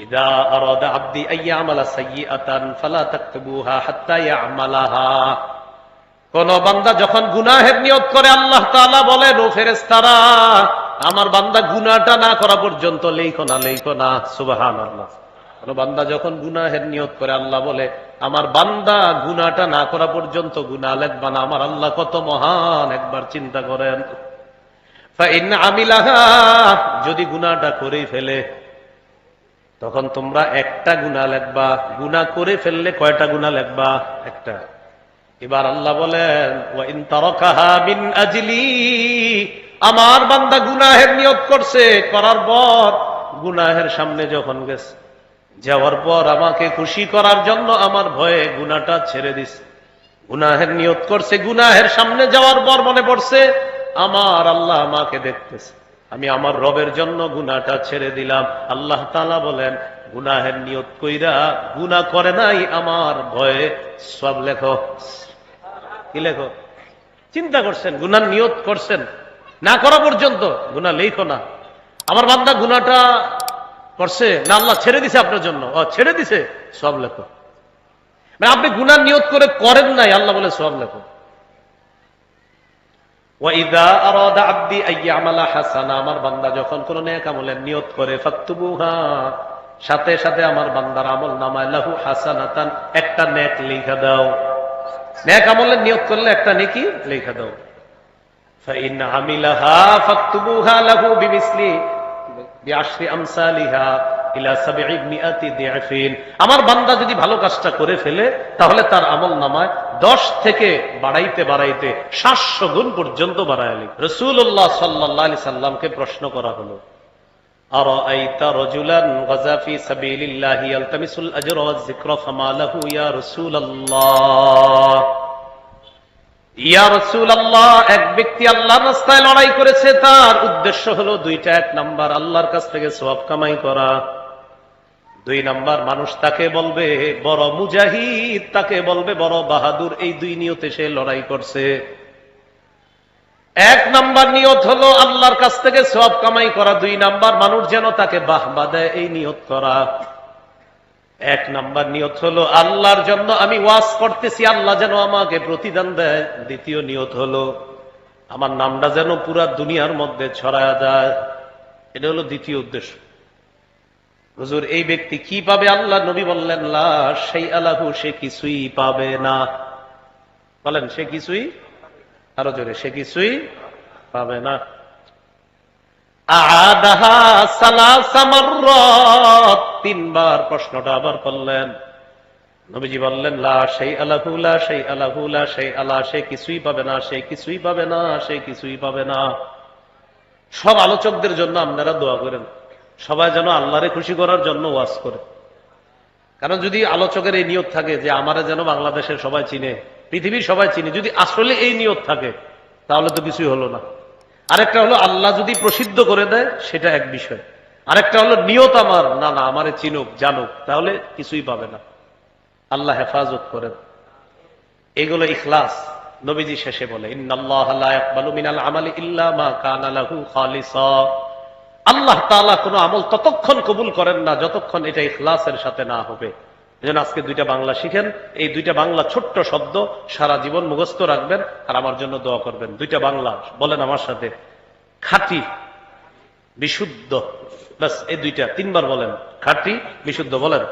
ইযা আরাদা আবদি আইয়ামালা সাইয়্যাতান ফালা তাকতুবুহা হাত্তা ইয়ামালাহা। কোন বান্দা যখন গুনাহের নিয়ত করে, আল্লাহ তাআলা বলেন, ও ফেরেশতারা, আমার বান্দা গুনাহটা না করা পর্যন্ত লেখো না। সুবহানাল্লাহ। কোন বান্দা যখন গুনাহের নিয়ত করে, আল্লাহ বলে, আমার বান্দা গুনাহটা না করা পর্যন্ত গুনাহ লিখবা না। আমার আল্লাহ কত মহান, একবার চিন্তা করেন। ফাইন আমিলাহা, যদি গুনাহটা করে ফেলে, তখন তোমরা একটা গুনাহ লিখবা। গুনাহ করে ফেললে কয়টা গুনাহ লিখবা? একটা। এবার আল্লাহ বলেন, ওয়া ইন তারাকাহা মিন আজলি, আমার বান্দা গুনাহের নিয়ত করছে, করার পর গুনাহের সামনে যখন গেছে, যাওয়ার পর আমাকে খুশি করার জন্য আমার ভয়ে গুনাহটা ছেড়ে দিছে। গুনাহের নিয়ত করছে, গুনাহের সামনে যাওয়ার পর মনে পড়ছে আমার আল্লাহ আমাকে দেখতেছে, আমি আমার রবের জন্য গুনাহটা ছেড়ে দিলাম। আল্লাহ তাআলা বলেন, গুনাহের নিয়ত কইরা গুনাহ করে নাই, আমার ভয়ে সব লেখো। কি লেখো? চিন্তা করছেন, গুনার নিয়ত করছেন, না করা পর্যন্ত গুনাহ লেখো না। আমার বান্দা গুনাহটা করছে না, আল্লাহ ছেড়ে দিছে আপনার জন্য, ও ছেড়ে দিছে, সব লেখো। মানে আপনি গুনার নিয়ত করে করেন নাই, আল্লাহ বলে সব লেখো। ওয়াইদা আরাদা আবদি আইয়ামালা হাসানা, আমার বান্দা যখন কোন নেক আমলের নিয়ত করে, ফাকতুবুহা, সাথে সাথে আমার বান্দার আমল নামায় লাহু হাসানাতান, একটা নেক লিখে দাও। নেক আমলের নিয়ত করলে একটা নেকি লিখে দাও। ফাইন আমিলাহা ফাকতুবুহা লাহু বিমিসলি বিআশরি আমসালিহা ইলা 700 দিআফিন। আমার বান্দা যদি ভালো কাজটা করে ফেলে, তাহলে তার আমল নামায় 10 থেকে বাড়াইতে 700 গুণ পর্যন্ত বাড়ায় লিখে। রাসূলুল্লাহ সাল্লাল্লাহু আলাইহি সাল্লামকে প্রশ্ন করা হলো, আরাআইতা রাজুলান গাযা ফি সাবিলিল্লাহি ইয়ালতামিসুল আজরা ওয়াজ যিকরা ফামা লাহু ইয়া রাসূলুল্লাহ। ইয়া রাসূলুল্লাহ, এক ব্যক্তি আল্লাহর রাস্তায় লড়াই করেছে, তার উদ্দেশ্য হলো দুইটা। এক নাম্বার আল্লাহর কাছ থেকে সওয়াব কামাই করা, 2 নাম্বার মানুষ তাকে বলবে বড় মুজাহিদ, তাকে বলবে বড় বাহাদুর। এই 2 নিয়তে সে লড়াই করছে। 1 নাম্বার নিয়ত হলো আল্লাহর কাছ থেকে সওয়াব কামাই করা, 2 নাম্বার মানুষ যেন তাকে বাহবা দেয়, এই নিয়ত করা। 1 নাম্বার নিয়ত হলো আল্লাহর জন্য আমি ওয়াজ করতেছি, আল্লাহ যেন আমাকে প্রতিদান দেয়। 2য় নিয়ত হলো আমার নামটা যেন পুরা দুনিয়ার মধ্যে ছড়ায়া যায়। এটা হলো 2য় উদ্দেশ্য। হুজুর, এই ব্যক্তি কি পাবে? আল্লাহ নবী বললেন, লা শাইআ লাহু, সে কিছুই পাবে না। বলেন, সে কিছুই, আরো জোরে, সে কিছুই পাবে না। আদাহা সালাসা মাররাত, 3 বার প্রশ্নটা আবার করলেন। নবীজি বললেন, লা শাইআ লাহু, লা শাইআ লাহু, লা শাইআ লা, সে কিছুই পাবে না, সে কিছুই পাবে না, সে কিছুই পাবে না। সব আলোচকদের জন্য আপনারা দোয়া করেন, সবাই যেন আল্লাহরে খুশি করার জন্য ওয়াজ করে। কারণ যদি আলোচকের এই নিয়ত থাকে যে আমারে যেন বাংলাদেশের সবাই চিনে, পৃথিবীর সবাই চিনে, যদি আসলে এই নিয়ত থাকে, তাহলে তো কিছুই হলো না। আরেকটা হলো আল্লাহ যদি প্রসিদ্ধ করে দেয়, সেটা এক বিষয়। আরেকটা হলো নিয়ত আমার না, আমারে চিনুক জানুক, তাহলে কিছুই পাবে না। আল্লাহ হেফাজত করেন। এগুলো ইখলাস। নবীজি শেষে বলে, ইন্নাল্লাহা লা ইয়াকবালু মিনাল আমালি ইল্লা মা কানা লাহু খালিসা। আল্লাহ তাআলা কোনো আমল ততক্ষণ কবুল করেন না যতক্ষণ এটা ইখলাসের সাথে না হবে। এজন্য আজকে 2টা বাংলা শিখেন। এই 2টা বাংলা ছোট্ট শব্দ সারা জীবন মুখস্থ রাখবেন আর আমার জন্য দোয়া করবেন। 2টা বাংলা বলেন আমার সাথে, খাঁটি বিশুদ্ধ। বাস, এই 2টা 3 বার বলেন, খাঁটি বিশুদ্ধ। বলেন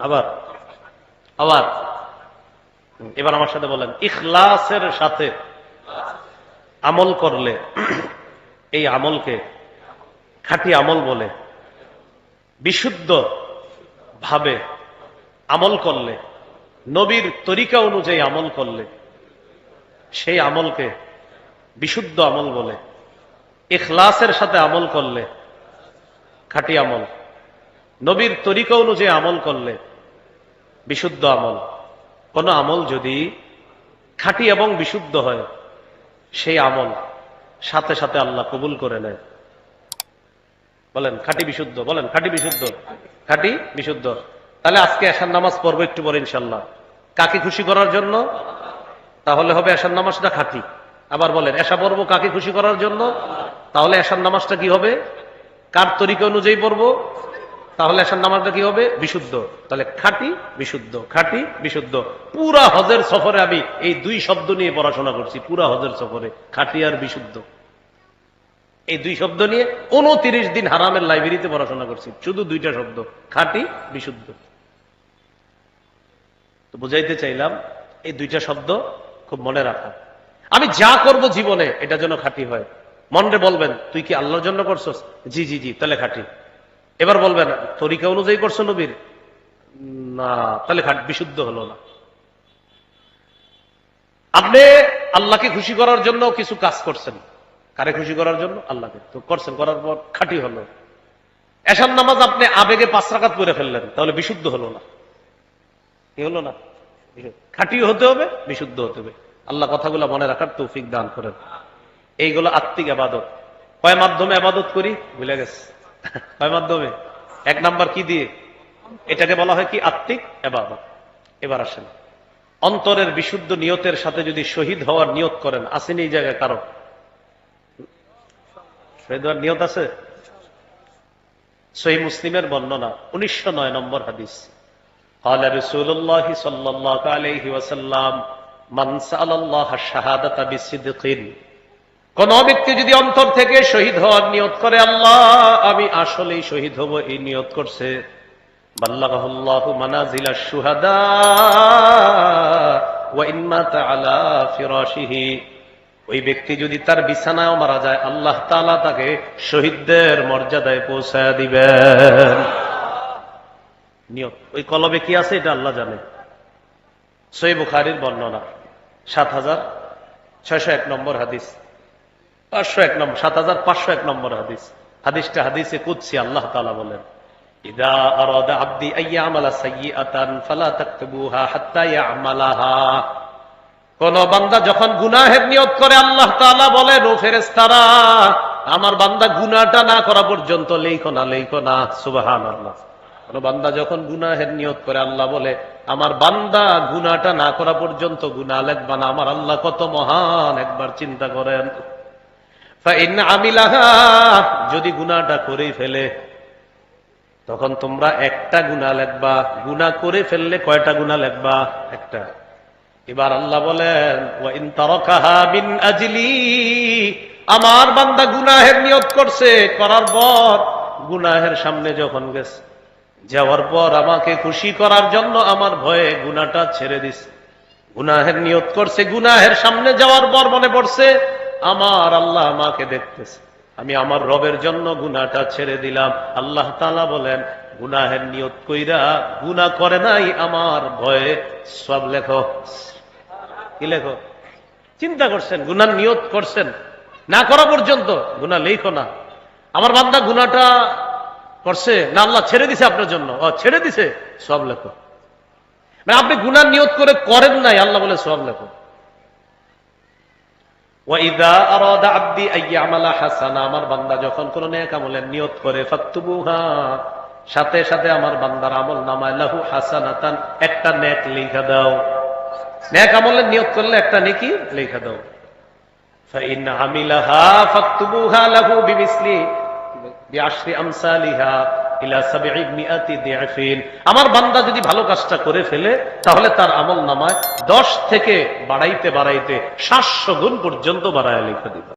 আবার, এবার আমার সাথে বলেন, ইখলাসের সাথে আমল করলে এই আমলকে খাঁটি আমল বলে। বিশুদ্ধ ভাবে আমল করলে, নবীর তরিকা অনুযায়ী আমল করলে, সেই আমলকে বিশুদ্ধ আমল বলে। ইখলাসের সাথে আমল করলে খাঁটি আমল, নবীর তরিকা অনুযায়ী আমল করলে বিশুদ্ধ আমল। কোন আমল যদি খাঁটি এবং বিশুদ্ধ হয়, সেই আমল সাথে সাথে আল্লাহ কবুল করে নেয়। বলেন খাঁটি বিশুদ্ধ, বলেন খাঁটি বিশুদ্ধ, খাঁটি বিশুদ্ধ। তাহলে আজকে এশার নামাজ পড়বো একটু পরে ইনশাল্লাহ, কাকে খুশি করার জন্য? তাহলে হবে এশার নামাজটা খাঁটি। আবার বলেন, এশা পড়বো কাকে খুশি করার জন্য? তাহলে এশার নামাজটা কি হবে? কার তরিকা অনুযায়ী পড়বো? তাহলে এশার নামাজটা কি হবে? বিশুদ্ধ। তাহলে খাঁটি বিশুদ্ধ, খাঁটি বিশুদ্ধ। পুরা হজের সফরে আমি এই দুই শব্দ নিয়ে পড়াশোনা করছি, পুরা হজের সফরে, খাঁটি আর বিশুদ্ধ। এই দুই শব্দ নিয়ে 29 দিন হারামের লাইব্রেরিতে পড়াশোনা করছি, শুধু দুইটা শব্দ, খাঁটি বিশুদ্ধ। তো বুঝাইতে চাইলাম এই দুইটা শব্দ খুব মনে রাখা। আমি যা করব জীবনে এটা যেন খাঁটি হয়। মনরে বলবেন, তুই কি আল্লাহর জন্য করছস? জি জি জি, তাহলে খাঁটি। এবার বলবেন, তরিকা অনুযায়ী করছো নবীর? না, তাহলে বিশুদ্ধ হলো না। আপনি আল্লাহকে খুশি করার জন্য কিছু কাজ করছেন, কারে খুশি করার জন্য? আল্লাহকে। তো করছেন, করার পর খাঁটি হলো। এশার নামাজ আপনি আবেগে 5 রাকাত পড়ে ফেললেন, তাহলে বিশুদ্ধ হলো না। কি হলো না? খাঁটি হতে হবে, বিশুদ্ধ হতে হবে। আল্লাহ কথাগুলো মনে রাখার তৌফিক দান করেন। এইগুলো আত্মিক আবাদত। কয় মাধ্যমে আবাদত করি ভুলে গেছে? কয় মাধ্যমে? 1 নাম্বার কি দিয়ে? এটাকে বলা হয় কি? আত্মিক আবাদত। এবার আসেন, অন্তরের বিশুদ্ধ নিয়তের সাথে যদি শহীদ হওয়ার নিয়ত করেন, আসেনি এই জায়গায় কারো শহীদ হওয়ার নিয়ত আছে? সহিহ মুসলিমের বর্ণনা 1909 নম্বর হাদিস। قال رسول الله صلى الله عليه وسلم من سأل الله الشهادة بصدق, কোন ব্যক্তি যদি অন্তর থেকে শহীদ হওয়ার নিয়ত করে, আল্লাহ আমি আসলেই শহীদ হব, এই নিয়ত করছে, বাল্লাগাহুল্লাহু মানাজিলাশ শুহাদা ওয়া ইন মাতা আলা ফিরাশিহি, ওই ব্যক্তি যদি তার বিছানায় মারা যায়, আল্লাহ তাআলা তাকে শহীদদের মর্যাদায় পৌঁছায় দিবেন। নিয়ত ওই কলবে কি আছে এটা আল্লাহ জানে। সহিহ বুখারীর বর্ণনা 7601 নম্বর হাদিস, 7501 নম্বর হাদিস। হাদিসটা হাদিসে কুদসি। আল্লাহ তাআলা বলেন, ইযা আরাদা আবদি আইয়ামালা সাইয়্যাতান ফালা তাকতুবুহা হাত্তা ইয়ামালাহা, কোন বান্দা যখন গুনাহের নিয়ত করে, আল্লাহ তাআলা বলেন, ও ফেরেশতারা, আমার বান্দা গুনাহটা না করা পর্যন্ত লেখো না, লেখো না। সুবহানাল্লাহ। কোন বান্দা যখন গুনাহের নিয়ত করে, আল্লাহ বলে, আমার বান্দা গুনাহটা না করা পর্যন্ত গুনাহ লিখবা না। আমার আল্লাহ কত মহান, একবার চিন্তা করেন। ফাইন আমিলাহা, যদি গুনাহটা করেই ফেলে, তখন তোমরা একটা গুনাহ লিখবা। গুনাহ করে ফেললে কয়টা গুনাহ লিখবা? একটা। এবার আল্লাহ বলেন, ওয়া ইন তারাকাহা মিন আজলি, আমার বান্দা গুনাহের নিয়ত করছে, করার পর গুনাহের সামনে যখন গেছে, যাওয়ার পর আমাকে খুশি করার জন্য আমার ভয়ে গুনাহটা ছেড়ে দিছে। গুনাহের নিয়ত করছে, গুনাহের সামনে যাওয়ার পর মনে পড়ছে, আমার আল্লাহ আমাকে দেখতেছে, আমি আমার রবের জন্য গুনাহটা ছেড়ে দিলাম। আল্লাহ তাআলা বলেন, গুনাহের নিয়ত কইরা গুনাহ করে নাই, আমার ভয়ে সব লেখো। কি লেখো? চিন্তা করছেন, গুনার নিয়ত করছেন, না করা পর্যন্ত গুনাহ লেখো না। আমার বান্দা গুনাহটা করছে না, আল্লাহ ছেড়ে দিছে আপনার জন্য, ছেড়ে দিছে, সব লেখো। মানে আপনি গুনার নিয়ত করে করেন নাই, আল্লাহ বলে সব লেখো। ওয়াইদা আরাদা আবদি আইয়ামালা হাসানা, আমার বান্দা যখন কোন নেক আমলের নিয়ত করে, ফাকতুবুহা, সাথে সাথে আমার বান্দার আমল নামায় লাহু হাসানাতান, একটা নেক লিখা দাও। নেক আমলের নিয়ত করলে একটা নেকি লিখা দাও। ফাইন আমিলাহা ফাকতুবুহা লাহু বিমিসলি বিআশরি আমসালিহা ইলা 700 দিআফিন, আমার বান্দা যদি ভালো কাজটা করে ফেলে, তাহলে তার আমল নামায় 10 থেকে বাড়াইতে বাড়াইতে 700 গুণ পর্যন্ত বাড়ায় লিখে দিবে।